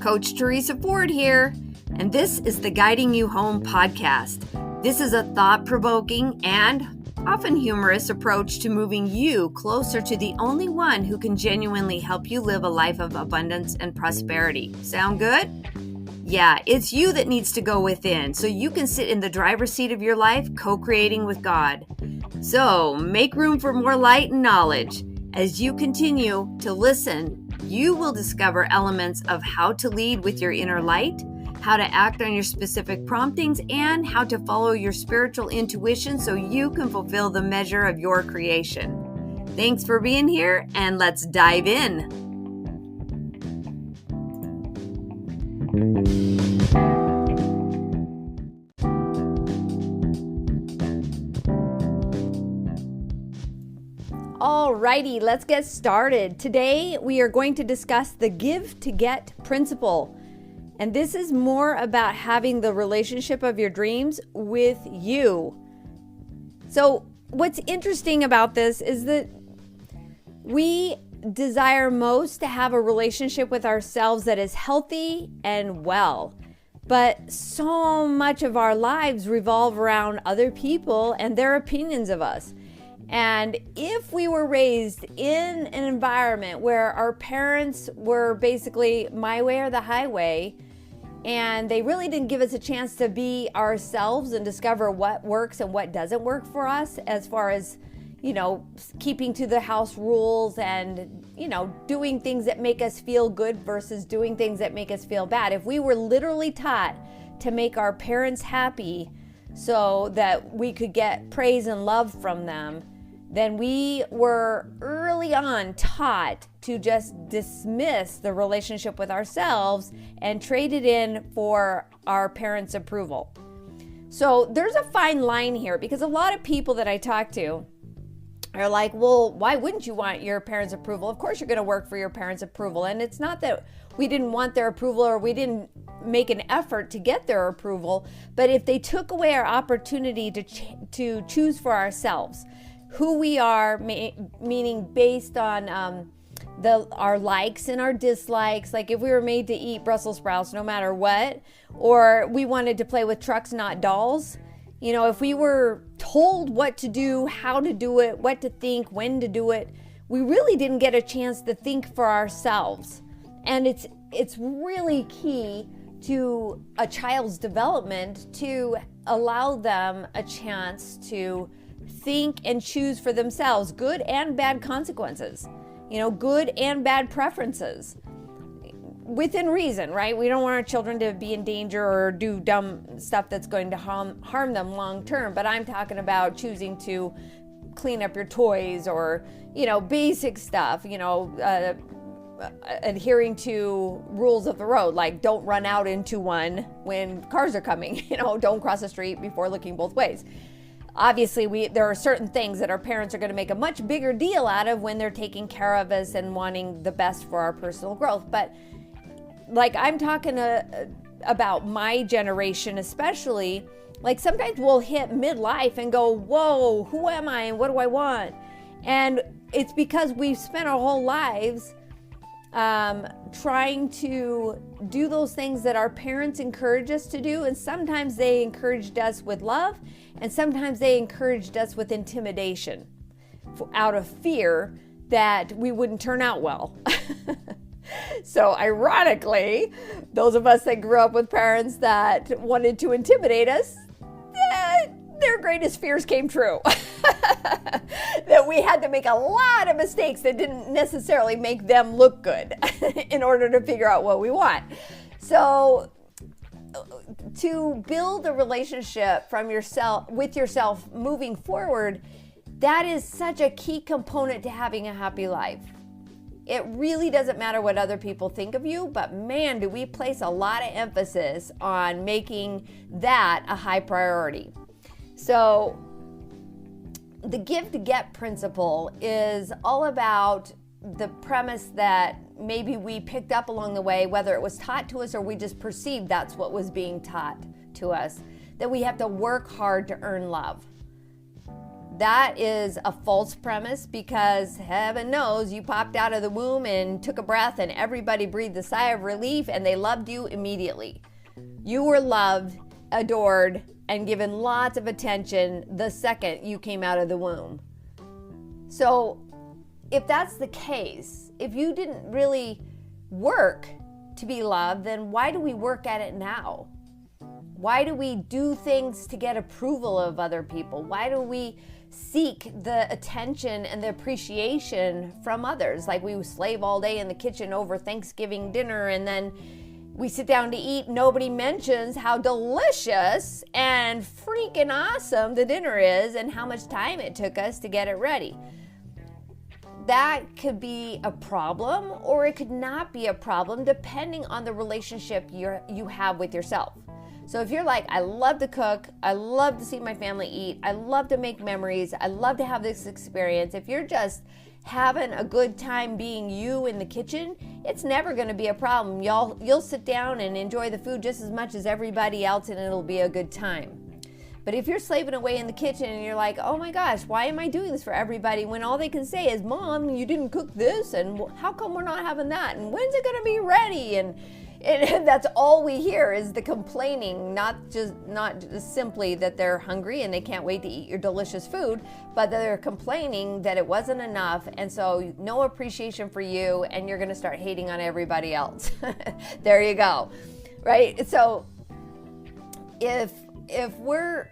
Coach Teresa Ford here, and this is the Guiding You Home podcast. This is a thought-provoking and often humorous approach to moving you closer to the only one who can genuinely help you live a life of abundance and prosperity. Sound good? Yeah, it's you that needs to go within so you can sit in the driver's seat of your life, co-creating with God. So make room for more light and knowledge. As you continue to listen, you will discover elements of how to lead with your inner light, how to act on your specific promptings, and how to follow your spiritual intuition so you can fulfill the measure of your creation. Thanks for being here, and let's dive in. Alrighty, let's get started. Today we are going to discuss the give to get principle. And this is more about having the relationship of your dreams with you. So what's interesting about this is that we desire most to have a relationship with ourselves that is healthy and well. But so much of our lives revolve around other people and their opinions of us. And if we were raised in an environment where our parents were basically my way or the highway, and they really didn't give us a chance to be ourselves and discover what works and what doesn't work for us as far as, keeping to the house rules and, doing things that make us feel good versus doing things that make us feel bad. If we were literally taught to make our parents happy so that we could get praise and love from them, then we were early on taught to just dismiss the relationship with ourselves and trade it in for our parents' approval. So there's a fine line here because a lot of people that I talk to are like, well, why wouldn't you want your parents' approval? Of course you're going to work for your parents' approval. And it's not that we didn't want their approval or we didn't make an effort to get their approval, but if they took away our opportunity to choose for ourselves who we are, meaning based on our likes and our dislikes, like if we were made to eat Brussels sprouts no matter what, or we wanted to play with trucks, not dolls, if we were told what to do, how to do it, what to think, when to do it, we really didn't get a chance to think for ourselves. And it's really key to a child's development to allow them a chance to think and choose for themselves, good and bad consequences, good and bad preferences within reason, right? We don't want our children to be in danger or do dumb stuff that's going to harm them long term. But I'm talking about choosing to clean up your toys or, basic stuff, adhering to rules of the road, like don't run out into one when cars are coming, don't cross the street before looking both ways. Obviously, there are certain things that our parents are going to make a much bigger deal out of when they're taking care of us and wanting the best for our personal growth. But like I'm talking about my generation especially, like sometimes we'll hit midlife and go, whoa, who am I and what do I want? And it's because we've spent our whole lives trying to do those things that our parents encouraged us to do. And sometimes they encouraged us with love, and sometimes they encouraged us with intimidation out of fear that we wouldn't turn out well. So ironically, those of us that grew up with parents that wanted to intimidate us, their greatest fears came true. That we had to make a lot of mistakes that didn't necessarily make them look good in order to figure out what we want. So to build a relationship with yourself moving forward, that is such a key component to having a happy life. It really doesn't matter what other people think of you, but man, do we place a lot of emphasis on making that a high priority. So the give to get principle is all about the premise that maybe we picked up along the way, whether it was taught to us or we just perceived that's what was being taught to us, that we have to work hard to earn love. That is a false premise, because heaven knows you popped out of the womb and took a breath and everybody breathed a sigh of relief and they loved you immediately. You were loved, adored, and given lots of attention the second you came out of the womb. So if that's the case, if you didn't really work to be loved, then why do we work at it now? Why do we do things to get approval of other people? Why do we seek the attention and the appreciation from others? Like we slave all day in the kitchen over Thanksgiving dinner, and then we sit down to eat. Nobody mentions how delicious and freaking awesome the dinner is and how much time it took us to get it ready. That could be a problem, or it could not be a problem, depending on the relationship you have with yourself. So if you're like, I love to cook, I love to see my family eat, I love to make memories, I love to have this experience. If you're just having a good time being you in the kitchen, it's never going to be a problem. You'll sit down and enjoy the food just as much as everybody else, and it'll be a good time. But if you're slaving away in the kitchen and you're like, oh my gosh, why am I doing this for everybody when all they can say is, Mom, you didn't cook this, and how come we're not having that, and when's it going to be ready? And that's all we hear is the complaining, not just simply that they're hungry and they can't wait to eat your delicious food, but they're complaining that it wasn't enough, and so no appreciation for you, and you're going to start hating on everybody else. There you go, right? So if we're,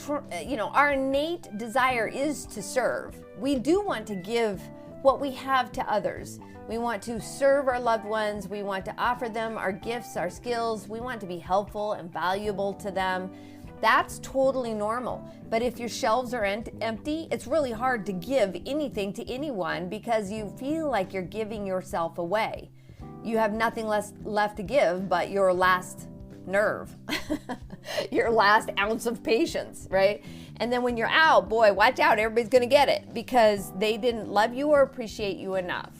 our innate desire is to serve. We do want to give what we have to others. We want to serve our loved ones. We want to offer them our gifts, our skills. We want to be helpful and valuable to them. That's totally normal. But if your shelves are empty, it's really hard to give anything to anyone, because you feel like you're giving yourself away. You have nothing left to give but your last nerve, your last ounce of patience, right? And then when you're out, boy, watch out, everybody's going to get it because they didn't love you or appreciate you enough.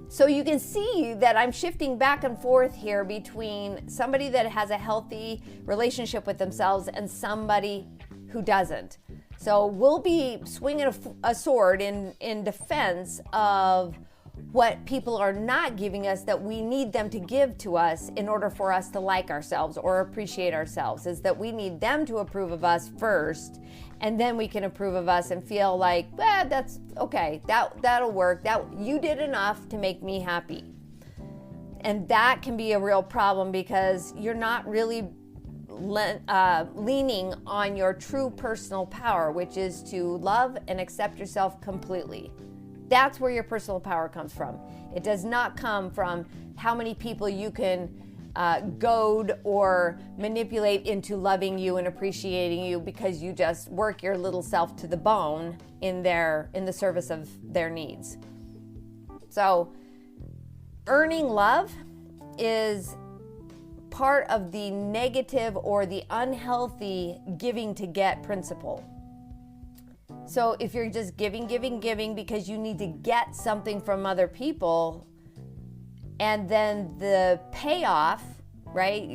So you can see that I'm shifting back and forth here between somebody that has a healthy relationship with themselves and somebody who doesn't. So we'll be swinging a sword in defense of what people are not giving us that we need them to give to us in order for us to like ourselves or appreciate ourselves, is that we need them to approve of us first, and then we can approve of us and feel like, that's okay, that'll work, that you did enough to make me happy. And that can be a real problem, because you're not really leaning on your true personal power, which is to love and accept yourself completely. That's where your personal power comes from. It does not come from how many people you can goad or manipulate into loving you and appreciating you, because you just work your little self to the bone in the service of their needs. So earning love is part of the negative or the unhealthy giving to get principle. So if you're just giving because you need to get something from other people, and then the payoff, right?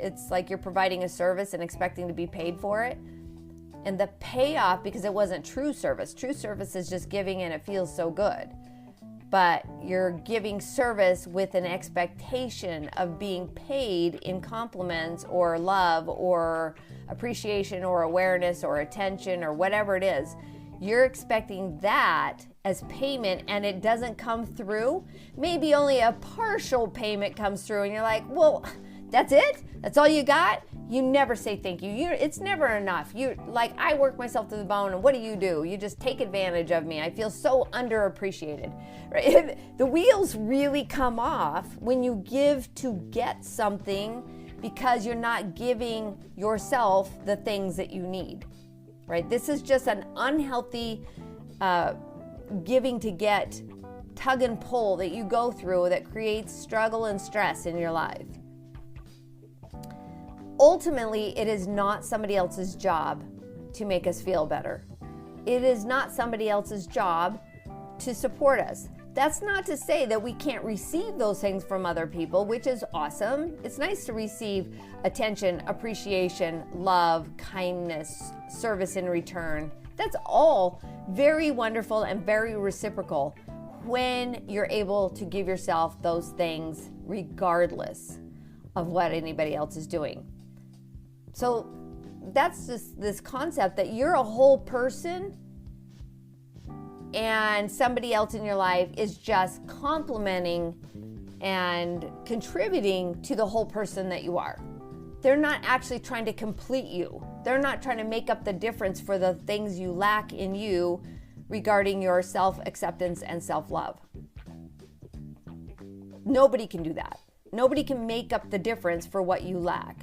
It's like you're providing a service and expecting to be paid for it. And the payoff, because it wasn't true service. True service is just giving and it feels so good. But you're giving service with an expectation of being paid in compliments or love or appreciation or awareness or attention or whatever it is. You're expecting that as payment, and it doesn't come through. Maybe only a partial payment comes through, and you're like, well, that's it? That's all you got? You never say thank you. It's never enough. I work myself to the bone, and what do? You just take advantage of me. I feel so underappreciated. Right? The wheels really come off when you give to get something, because you're not giving yourself the things that you need. Right? This is just an unhealthy giving to get tug and pull that you go through that creates struggle and stress in your life. Ultimately, it is not somebody else's job to make us feel better. It is not somebody else's job to support us. That's not to say that we can't receive those things from other people, which is awesome. It's nice to receive attention, appreciation, love, kindness, service in return. That's all very wonderful and very reciprocal when you're able to give yourself those things regardless of what anybody else is doing. So that's just this concept that you're a whole person and somebody else in your life is just complementing and contributing to the whole person that you are. They're not actually trying to complete you. They're not trying to make up the difference for the things you lack in you regarding your self-acceptance and self-love. Nobody can do that. Nobody can make up the difference for what you lack.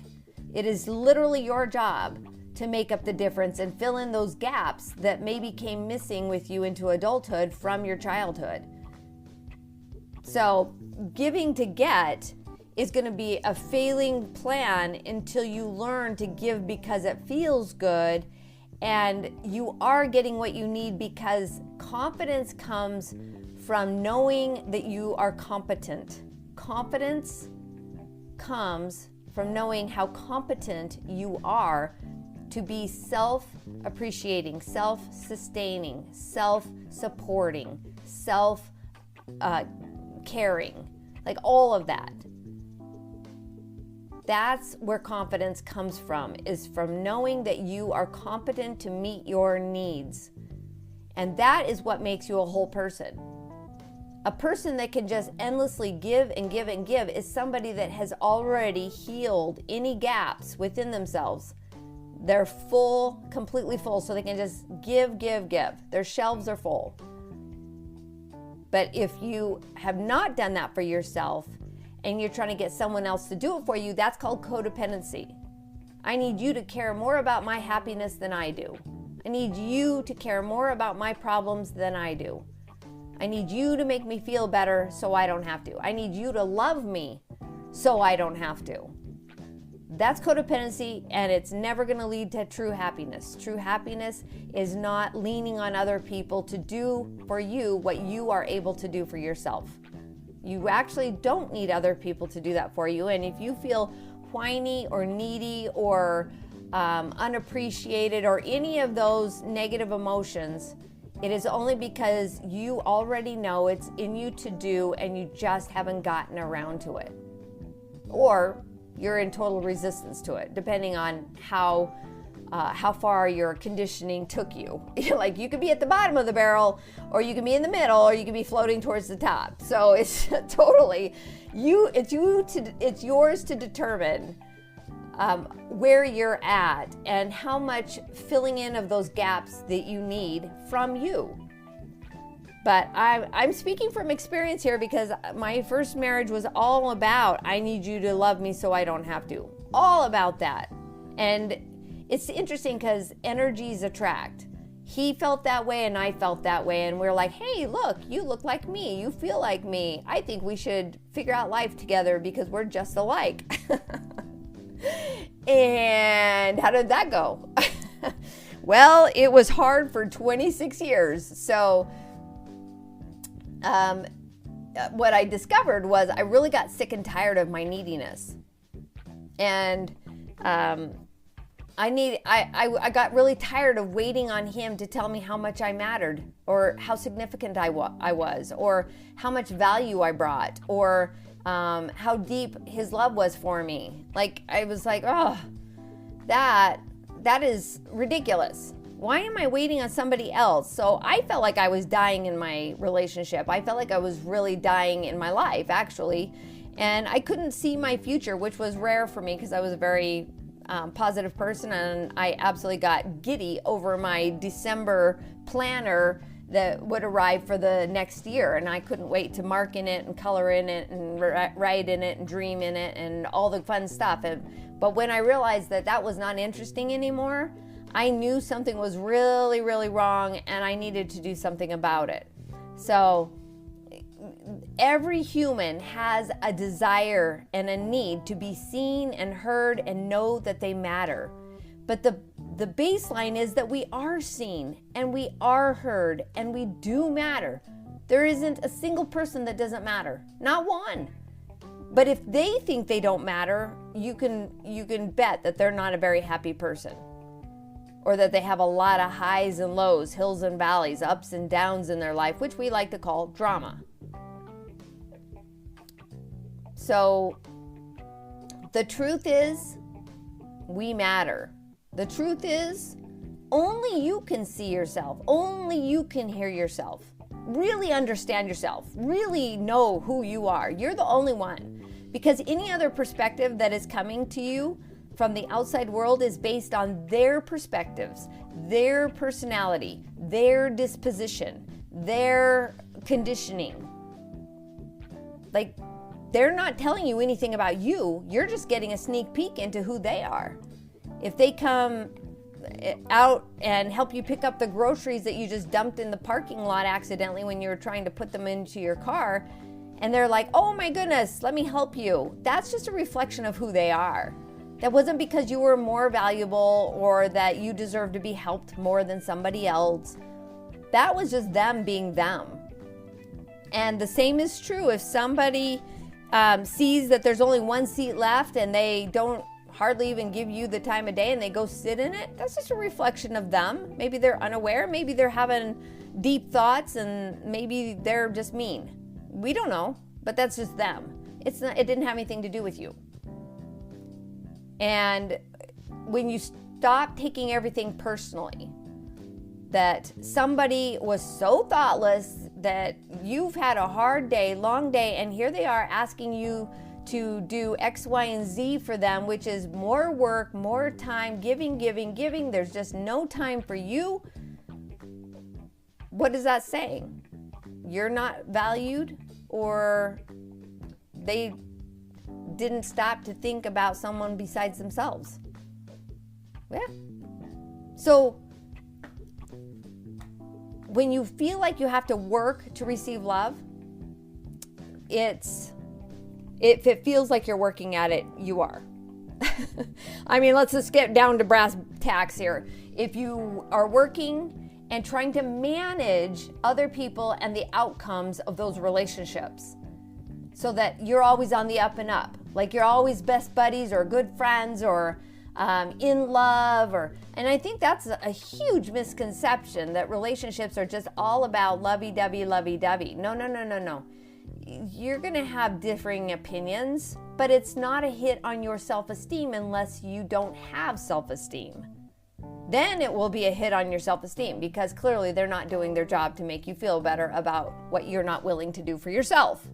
It is literally your job to make up the difference and fill in those gaps that maybe came missing with you into adulthood from your childhood. So giving to get is going to be a failing plan until you learn to give because it feels good and you are getting what you need, because confidence comes from knowing that you are competent. Confidence comes from knowing how competent you are to be self-appreciating, self-sustaining, self-supporting, self-caring, like all of that. That's where confidence comes from, is from knowing that you are competent to meet your needs. And that is what makes you a whole person. A person that can just endlessly give and give and give is somebody that has already healed any gaps within themselves. They're full, completely full, so they can just give, give, give. Their shelves are full. But if you have not done that for yourself and you're trying to get someone else to do it for you, that's called codependency. I need you to care more about my happiness than I do. I need you to care more about my problems than I do. I need you to make me feel better so I don't have to. I need you to love me so I don't have to. That's codependency, and it's never going to lead to true happiness. True happiness is not leaning on other people to do for you what you are able to do for yourself. You actually don't need other people to do that for you, and if you feel whiny or needy or unappreciated or any of those negative emotions, it is only because you already know it's in you to do and you just haven't gotten around to it. Or you're in total resistance to it, depending on how far your conditioning took you. Like, you could be at the bottom of the barrel, or you can be in the middle, or you can be floating towards the top. So it's totally it's yours to determine where you're at and how much filling in of those gaps that you need from you. But I'm speaking from experience here, because my first marriage was all about, I need you to love me so I don't have to. All about that. And it's interesting because energies attract. He felt that way and I felt that way. And we're like, hey, look, you look like me. You feel like me. I think we should figure out life together because we're just alike. And how did that go? Well, it was hard for 26 years. So what I discovered was I really got sick and tired of my neediness. And I got really tired of waiting on him to tell me how much I mattered, or how significant I was, or how much value I brought, or how deep his love was for me. Like, I was like, oh, that is ridiculous. Why am I waiting on somebody else? So I felt like I was dying in my relationship. I felt like I was really dying in my life, actually. And I couldn't see my future, which was rare for me because I was a very positive person. And I absolutely got giddy over my December planner that would arrive for the next year. And I couldn't wait to mark in it and color in it and write in it and dream in it and all the fun stuff. But when I realized that that was not interesting anymore, I knew something was really, really wrong and I needed to do something about it. So every human has a desire and a need to be seen and heard and know that they matter. But the baseline is that we are seen and we are heard and we do matter. There isn't a single person that doesn't matter, not one. But if they think they don't matter, you can bet that they're not a very happy person. or that they have a lot of highs and lows, hills and valleys, ups and downs in their life, which we like to call drama. So the truth is, we matter. The truth is, only you can see yourself. Only you can hear yourself. Really understand yourself. Really know who you are. You're the only one. Because any other perspective that is coming to you from the outside world is based on their perspectives, their personality, their disposition, their conditioning. Like, they're not telling you anything about you. You're just getting a sneak peek into who they are. If they come out and help you pick up the groceries that you just dumped in the parking lot accidentally when you were trying to put them into your car, and they're like, oh my goodness, let me help you. That's just a reflection of who they are. That wasn't because you were more valuable or that you deserve to be helped more than somebody else. That was just them being them. And the same is true if somebody sees that there's only one seat left and they don't hardly even give you the time of day and they go sit in it. That's just a reflection of them. Maybe they're unaware. Maybe they're having deep thoughts, and maybe they're just mean. We don't know, but that's just them. It didn't have anything to do with you. And when you stop taking everything personally, that somebody was so thoughtless that you've had a hard day, long day, and here they are asking you to do X, Y, and Z for them, which is more work, more time, giving. There's just no time for you. What is that saying? You're not valued, or they didn't stop to think about someone besides themselves. Yeah. So when you feel like you have to work to receive love, if it feels like you're working at it, you are. I mean, let's just get down to brass tacks here. If you are working and trying to manage other people and the outcomes of those relationships so that you're always on the up and up, like you're always best buddies or good friends or in love, and I think that's a huge misconception, that relationships are just all about lovey-dovey. No. You're going to have differing opinions, but it's not a hit on your self-esteem unless you don't have self-esteem. Then it will be a hit on your self-esteem, because clearly they're not doing their job to make you feel better about what you're not willing to do for yourself.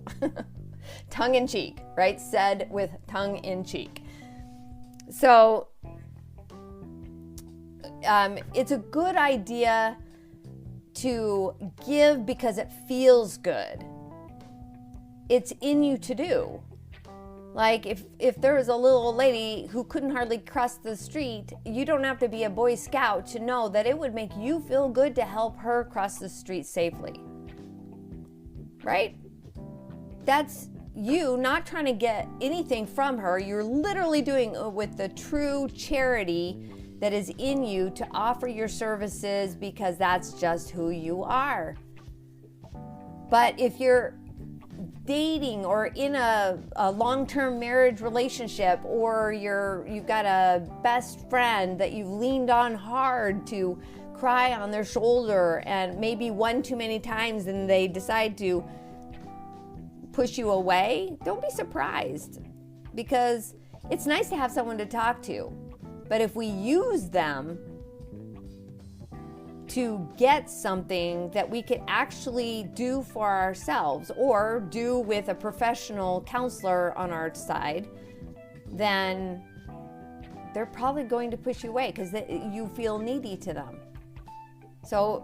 Tongue in cheek, right? Said with tongue in cheek. So it's a good idea to give because it feels good. It's in you to do. Like if there was a little old lady who couldn't hardly cross the street, you don't have to be a Boy Scout to know that it would make you feel good to help her cross the street safely. Right? That's you not trying to get anything from her. You're literally doing it with the true charity that is in you to offer your services because that's just who you are. But if you're dating or in a long-term marriage relationship, or you've got a best friend that you've leaned on hard to cry on their shoulder, and maybe one too many times and they decide to push you away, don't be surprised, because it's nice to have someone to talk to. But if we use them to get something that we could actually do for ourselves or do with a professional counselor on our side, then they're probably going to push you away because you feel needy to them. So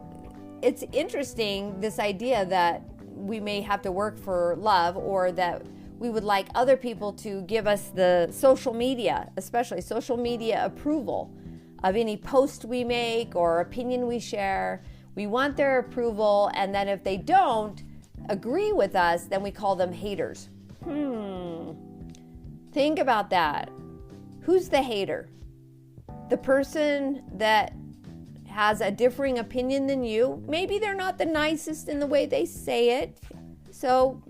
it's interesting, this idea that we may have to work for love, or that we would like other people to give us the social media, especially social media approval of any post we make or opinion we share. We want their approval, and then if they don't agree with us, then we call them haters. Think about that. Who's the hater? The person that has a differing opinion than you. Maybe they're not the nicest in the way they say it. So,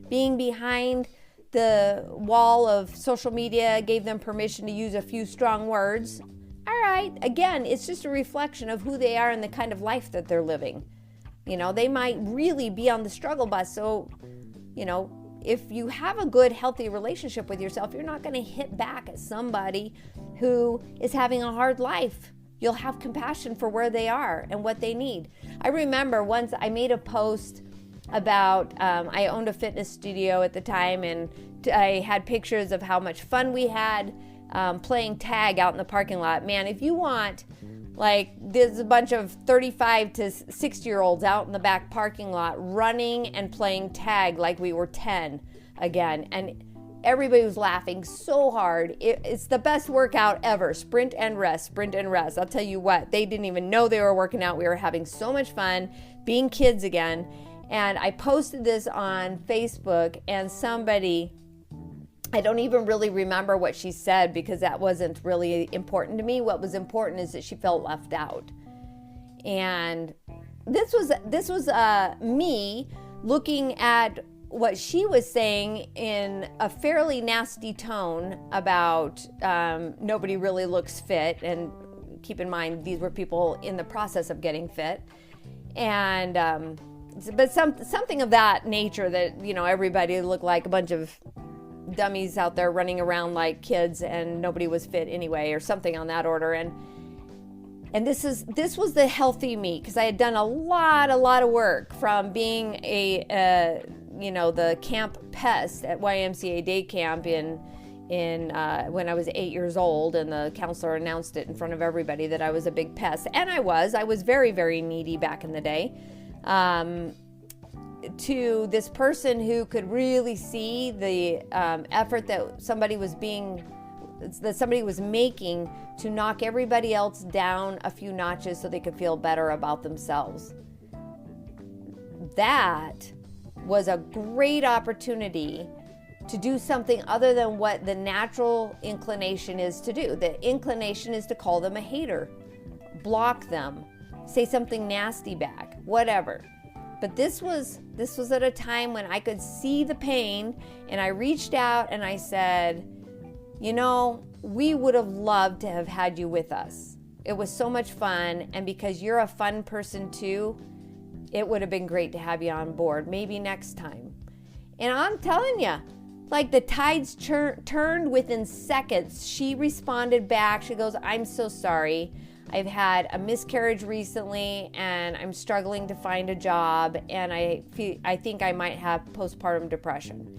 being behind the wall of social media gave them permission to use a few strong words. All right. Again, it's just a reflection of who they are and the kind of life that they're living. You know, they might really be on the struggle bus. So, you know, if you have a good, healthy relationship with yourself, you're not going to hit back at somebody who is having a hard life. You'll have compassion for where they are and what they need. I remember once I made a post about, I owned a fitness studio at the time, and I had pictures of how much fun we had playing tag out in the parking lot. Man, if you want, like, there's a bunch of 35 to 60-year-olds out in the back parking lot running and playing tag like we were 10 again. And everybody was laughing so hard. It's the best workout ever. Sprint and rest, sprint and rest. I'll tell you what, they didn't even know they were working out. We were having so much fun being kids again. And I posted this on Facebook, and somebody, I don't even really remember what she said because that wasn't really important to me. What was important is that she felt left out. And this was me looking at what she was saying in a fairly nasty tone about nobody really looks fit. And keep in mind, these were people in the process of getting fit. And but something of that nature, that, you know, everybody looked like a bunch of dummies out there running around like kids and nobody was fit anyway, or something on that order. And this was the healthy me, because I had done a lot of work from being the camp pest at YMCA day camp in when I was 8 years old, and the counselor announced it in front of everybody that I was a big pest. And I was very, very needy back in the day. To this person who could really see the effort that somebody was making to knock everybody else down a few notches so they could feel better about themselves. That was a great opportunity to do something other than what the natural inclination is to do. The inclination is to call them a hater, block them, say something nasty back, whatever. But this was at a time when I could see the pain, and I reached out and I said, you know, we would have loved to have had you with us. It was so much fun, and because you're a fun person too, it would have been great to have you on board. Maybe next time. And I'm telling you, like, the tides turned within seconds. She responded back. She goes, I'm so sorry. I've had a miscarriage recently, and I'm struggling to find a job, and I think I might have postpartum depression.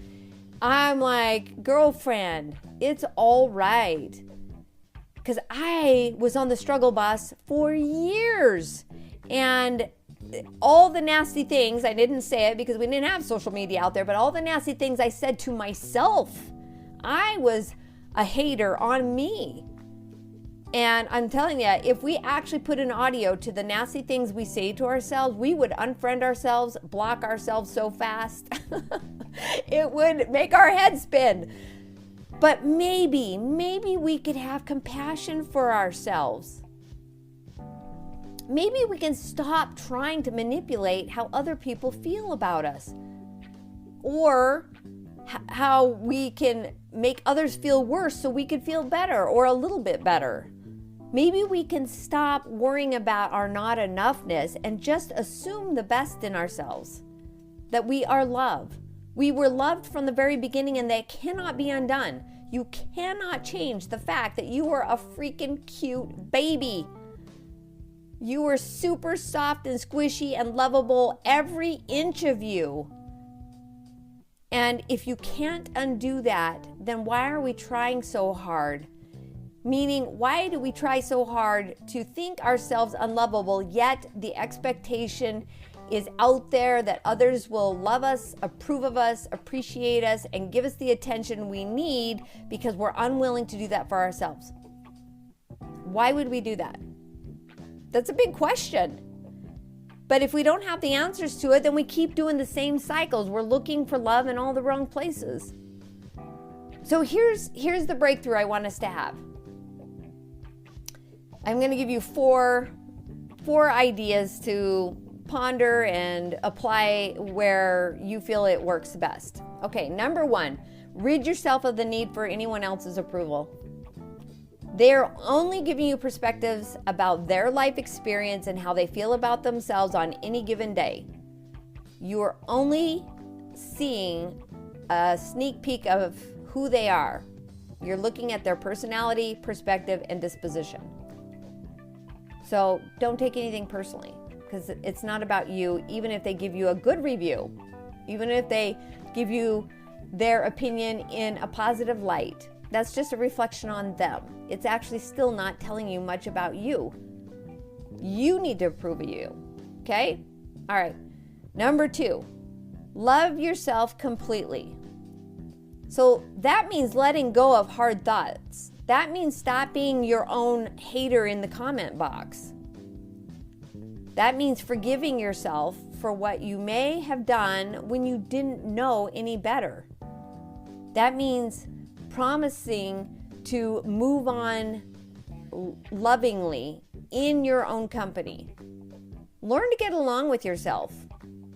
I'm like, girlfriend, it's all right. Because I was on the struggle bus for years, and all the nasty things, I didn't say it because we didn't have social media out there, but all the nasty things I said to myself, I was a hater on me. And I'm telling you, if we actually put an audio to the nasty things we say to ourselves, we would unfriend ourselves, block ourselves so fast. It would make our head spin. But maybe we could have compassion for ourselves. Maybe we can stop trying to manipulate how other people feel about us, or how we can make others feel worse so we could feel better or a little bit better. Maybe we can stop worrying about our not enoughness and just assume the best in ourselves, that we are loved. We were loved from the very beginning, and that cannot be undone. You cannot change the fact that you are a freaking cute baby. You are super soft and squishy and lovable, every inch of you. And if you can't undo that, then why are we trying so hard? Meaning, why do we try so hard to think ourselves unlovable, yet the expectation is out there that others will love us, approve of us, appreciate us, and give us the attention we need because we're unwilling to do that for ourselves? Why would we do that? That's a big question. But if we don't have the answers to it, then we keep doing the same cycles. We're looking for love in all the wrong places. So here's the breakthrough I want us to have. I'm going to give you four ideas to ponder and apply where you feel it works best. Okay, number one, rid yourself of the need for anyone else's approval. They're only giving you perspectives about their life experience and how they feel about themselves on any given day. You are only seeing a sneak peek of who they are. You're looking at their personality, perspective, and disposition. So don't take anything personally, because it's not about you, even if they give you a good review, even if they give you their opinion in a positive light. That's just a reflection on them. It's actually still not telling you much about you. You need to approve of you, okay? All right. Number 2, love yourself completely. So that means letting go of hard thoughts. That means stop being your own hater in the comment box. That means forgiving yourself for what you may have done when you didn't know any better. That means promising to move on lovingly in your own company. Learn to get along with yourself.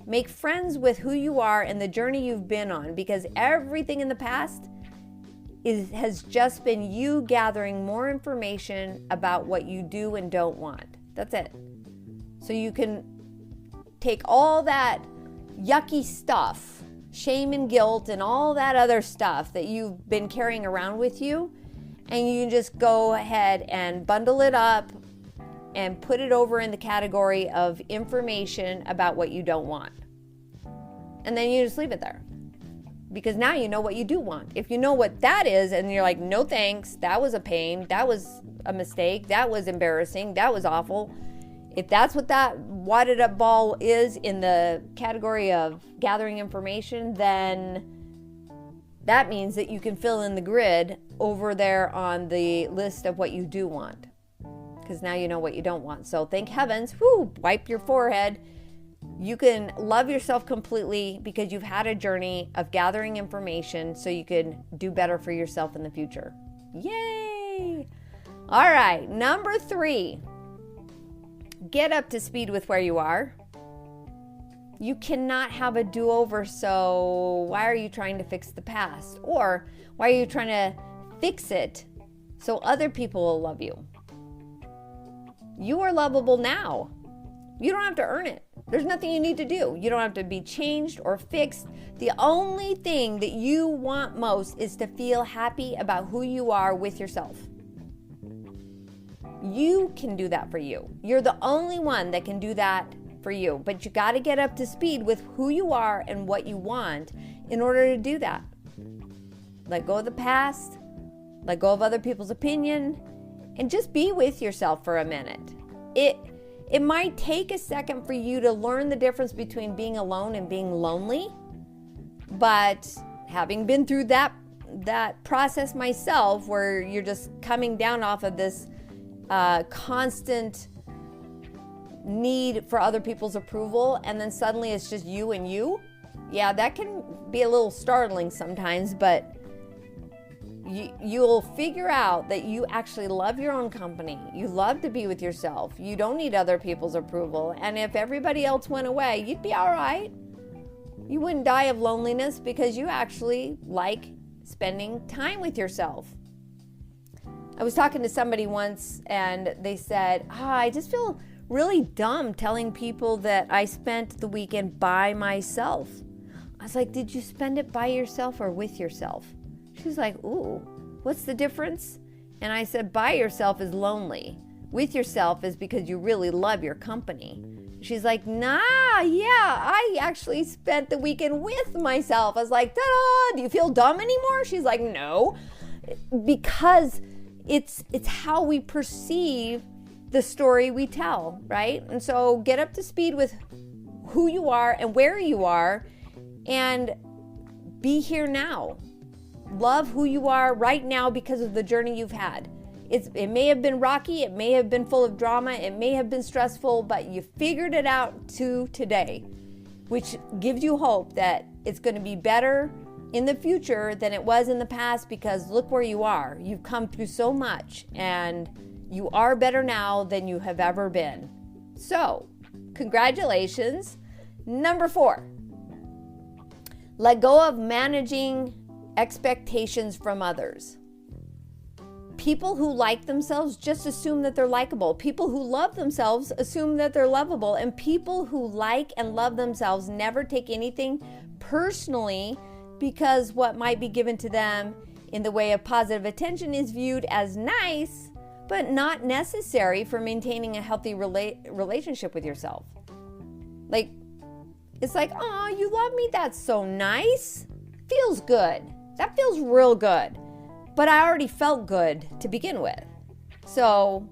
Make friends with who you are and the journey you've been on, because everything in the past has just been you gathering more information about what you do and don't want. That's it. So you can take all that yucky stuff, shame and guilt and all that other stuff that you've been carrying around with you, and you can just go ahead and bundle it up and put it over in the category of information about what you don't want. And then you just leave it there. Because now you know what you do want. If you know what that is and you're like, no thanks, that was a pain, that was a mistake, that was embarrassing, that was awful. If that's what that wadded up ball is in the category of gathering information, then that means that you can fill in the grid over there on the list of what you do want. Because now you know what you don't want. So thank heavens, wipe your forehead. You can love yourself completely because you've had a journey of gathering information so you can do better for yourself in the future. Yay! All right, number 3. Get up to speed with where you are. You cannot have a do-over, so why are you trying to fix the past? Or why are you trying to fix it so other people will love you? You are lovable now. You don't have to earn it. There's nothing you need to do. You don't have to be changed or fixed. The only thing that you want most is to feel happy about who you are with yourself. You can do that for you. You're the only one that can do that for you. But you got to get up to speed with who you are and what you want in order to do that. Let go of the past. Let go of other people's opinion. And just be with yourself for a minute. It might take a second for you to learn the difference between being alone and being lonely. But having been through that process myself, where you're just coming down off of this constant need for other people's approval, and then suddenly it's just you and you. Yeah, that can be a little startling sometimes, but you'll figure out that you actually love your own company. You love to be with yourself. You don't need other people's approval. And if everybody else went away, you'd be all right. You wouldn't die of loneliness because you actually like spending time with yourself. I was talking to somebody once and they said, I just feel really dumb telling people that I spent the weekend by myself. I was like, did you spend it by yourself or with yourself? She was like, ooh, what's the difference? And I said, by yourself is lonely. With yourself is because you really love your company. She's like, yeah, I actually spent the weekend with myself. I was like, ta-da, do you feel dumb anymore? She's like, no, because it's how we perceive the story we tell, right? And so get up to speed with who you are and where you are and be here now. Love who you are right now because of the journey you've had. It may have been rocky, it may have been full of drama, it may have been stressful, but you figured it out to today, which gives you hope that it's going to be better in the future than it was in the past, because look where you are. You've come through so much and you are better now than you have ever been. So, congratulations. Number 4, let go of managing expectations from others. People who like themselves just assume that they're likable. People who love themselves assume that they're lovable. And people who like and love themselves never take anything personally, because what might be given to them in the way of positive attention is viewed as nice, but not necessary for maintaining a healthy relationship with yourself. Like, it's like, oh, you love me? That's so nice. Feels good. That feels real good. But I already felt good to begin with. So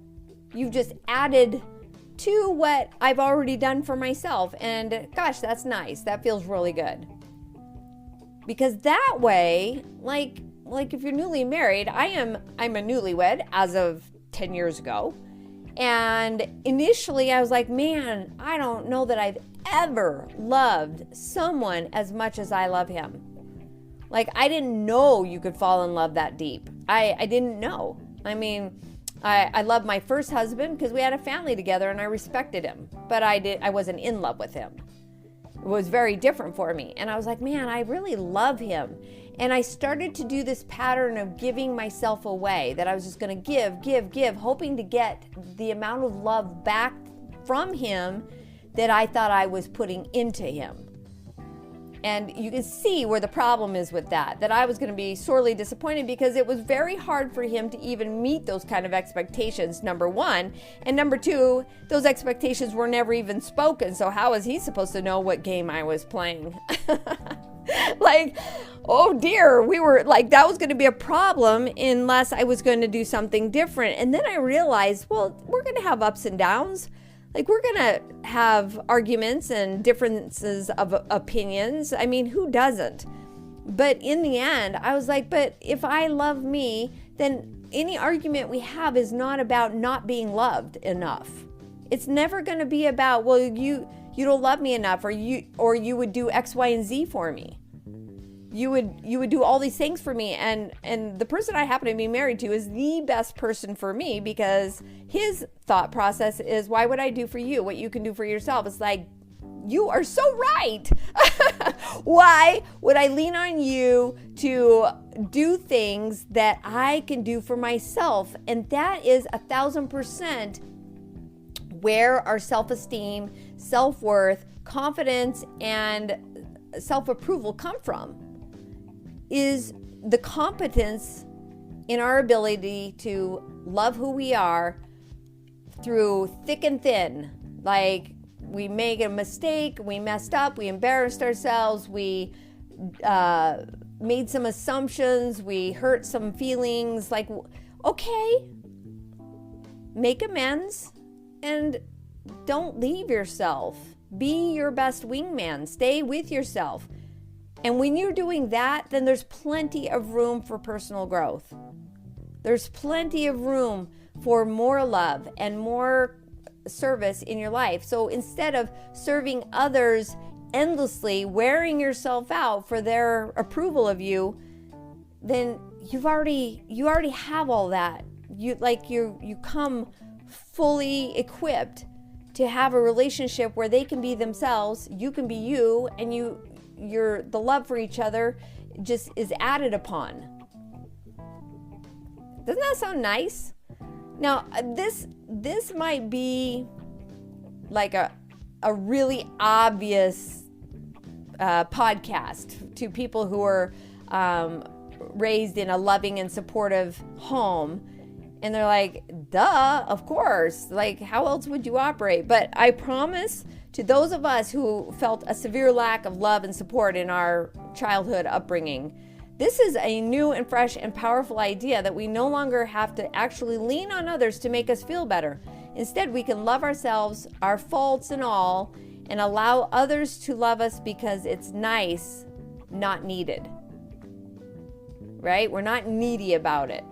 you've just added to what I've already done for myself. And gosh, that's nice. That feels really good. Because that way, like if you're newly married, I'm a newlywed as of 10 years ago. And initially I was like, man, I don't know that I've ever loved someone as much as I love him. Like, I didn't know you could fall in love that deep. I didn't know. I mean, I loved my first husband because we had a family together and I respected him, but I wasn't in love with him. It was very different for me. And I was like, man, I really love him. And I started to do this pattern of giving myself away, that I was just going to give, hoping to get the amount of love back from him that I thought I was putting into him. And you can see where the problem is with that I was going to be sorely disappointed, because it was very hard for him to even meet those kind of expectations, number one. And number two, those expectations were never even spoken. So how was he supposed to know what game I was playing? Like, oh dear, we were like, that was going to be a problem unless I was going to do something different. And then I realized, well, we're going to have ups and downs. Like, we're going to have arguments and differences of opinions. I mean, who doesn't? But in the end, I was like, but if I love me, then any argument we have is not about not being loved enough. It's never going to be about, well, you don't love me enough, or you would do X, Y, and Z for me. You would do all these things for me, and the person I happen to be married to is the best person for me, because his thought process is, why would I do for you what you can do for yourself? It's like, you are so right. Why would I lean on you to do things that I can do for myself? And that is 1,000% where our self-esteem, self-worth, confidence, and self-approval come from. Is the competence in our ability to love who we are through thick and thin. Like, we make a mistake, we messed up, we embarrassed ourselves, we made some assumptions, we hurt some feelings. Like, okay, make amends and don't leave yourself. Be your best wingman. Stay with yourself. And when you're doing that, then there's plenty of room for personal growth. There's plenty of room for more love and more service in your life. So instead of serving others endlessly, wearing yourself out for their approval of you, then you already have all that. You come fully equipped to have a relationship where they can be themselves, you can be you, and the love for each other just is added upon. Doesn't that sound nice? Now, this might be like a really obvious podcast to people who are raised in a loving and supportive home. And they're like, duh, of course. Like, how else would you operate? But I promise, to those of us who felt a severe lack of love and support in our childhood upbringing, this is a new and fresh and powerful idea that we no longer have to actually lean on others to make us feel better. Instead, we can love ourselves, our faults and all, and allow others to love us because it's nice, not needed. Right? We're not needy about it.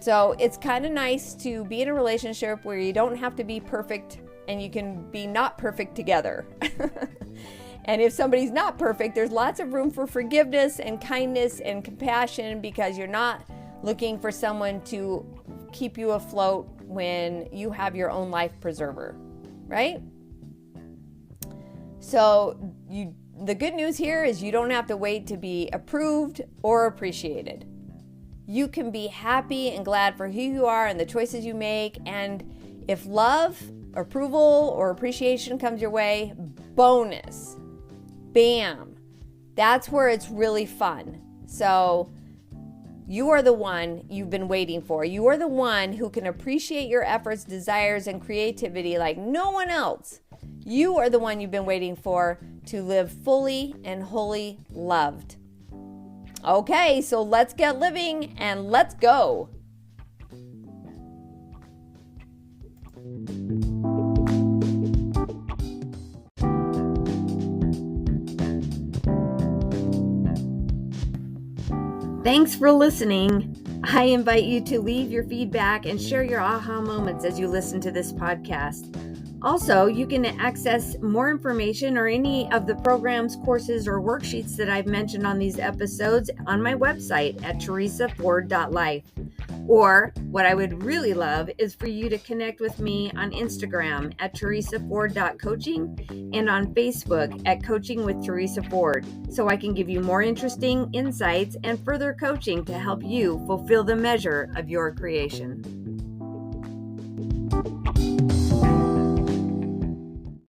So it's kind of nice to be in a relationship where you don't have to be perfect, and you can be not perfect together. And if somebody's not perfect, there's lots of room for forgiveness and kindness and compassion, because you're not looking for someone to keep you afloat when you have your own life preserver, right? So the good news here is you don't have to wait to be approved or appreciated. you can be happy and glad for who you are and the choices you make. And if love, approval, or appreciation comes your way, bonus. Bam. That's where it's really fun. So you are the one you've been waiting for. You are the one who can appreciate your efforts, desires, and creativity like no one else. You are the one you've been waiting for to live fully and wholly loved. Okay, so let's get living and let's go. Thanks for listening. I invite you to leave your feedback and share your aha moments as you listen to this podcast. Also, you can access more information or any of the programs, courses, or worksheets that I've mentioned on these episodes on my website at teresaford.life. Or what I would really love is for you to connect with me on Instagram at teresaford.coaching and on Facebook at Coaching with Teresa Ford, so I can give you more interesting insights and further coaching to help you fulfill the measure of your creation.